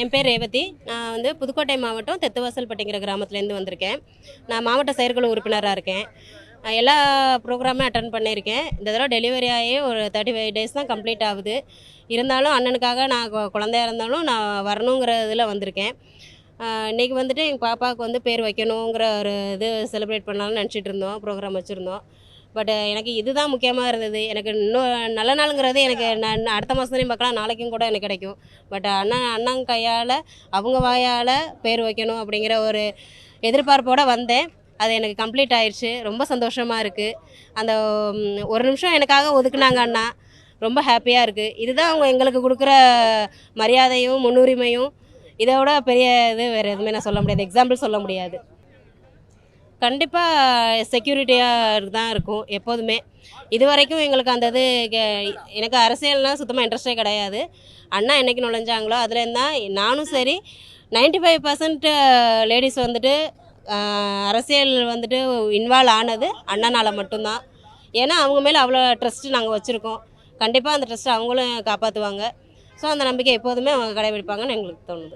என் பேர் ரேவதி. நான் புதுக்கோட்டை மாவட்டம் தெத்துவாசல்பட்டிங்கிற கிராமத்துலேருந்து வந்திருக்கேன். நான் மாவட்ட செயற்குழு உறுப்பினராக இருக்கேன். எல்லா ப்ரோக்ராமே அட்டன் பண்ணியிருக்கேன். இந்த தடவை டெலிவரி ஆகி ஒரு 35 டேஸ் தான் கம்ப்ளீட் ஆகுது. இருந்தாலும் அண்ணனுக்காக நான் குழந்தையா இருந்தாலும் நான் வரணுங்கிற இதில் வந்திருக்கேன். இன்றைக்கி எங்கள் பாப்பாவுக்கு பேர் வைக்கணுங்கிற ஒரு இது செலிப்ரேட் பண்ணலாம்னு நினச்சிட்டு இருந்தோம். ப்ரோக்ராம் வச்சுருந்தோம். பட் எனக்கு இதுதான் முக்கியமாக இருந்தது. எனக்கு இன்னும் நல்ல நாளுங்கிறது எனக்கு நான் அடுத்த மாதத்துலேயும் பார்க்கலாம், நாளைக்கும் கூட எனக்கு கிடைக்கும். பட் அண்ணன் கையால் அவங்க வாயால் பேர் வைக்கணும் அப்படிங்கிற ஒரு எதிர்பார்ப்போடு வந்தேன். அது எனக்கு கம்ப்ளீட் ஆயிடுச்சு. ரொம்ப சந்தோஷமாக இருக்குது. அந்த ஒரு நிமிஷம் எனக்காக ஒதுக்குனாங்க அண்ணா. ரொம்ப ஹாப்பியாக இருக்குது. இதுதான் அவங்க எங்களுக்கு கொடுக்குற மரியாதையும் முன்னுரிமையும். இதோட பெரிய இது வேறு எதுவுமே நான் சொல்ல முடியாது, எக்ஸாம்பிள் சொல்ல முடியாது. கண்டிப்பாக செக்யூரிட்டியாக தான் இருக்கும் எப்போதுமே. இது வரைக்கும் எங்களுக்கு அந்த இது எனக்கு அரசியல்னால் சுத்தமாக இன்ட்ரெஸ்டே கிடையாது. அண்ணா என்றைக்கு நுழைஞ்சாங்களோ அதுலேருந்து தான் நானும் சரி 95% லேடிஸ் அரசியல் இன்வால்வ் ஆனது அண்ணானால் மட்டும்தான். ஏன்னா அவங்க மேலே அவ்வளோ ட்ரஸ்ட்டு நாங்கள் வச்சுருக்கோம். கண்டிப்பாக அந்த ட்ரஸ்ட்டை அவங்களும் காப்பாற்றுவாங்க. ஸோ அந்த நம்பிக்கை எப்போதுமே அவங்க கடைபிடிப்பாங்கன்னு எங்களுக்கு தோணுது.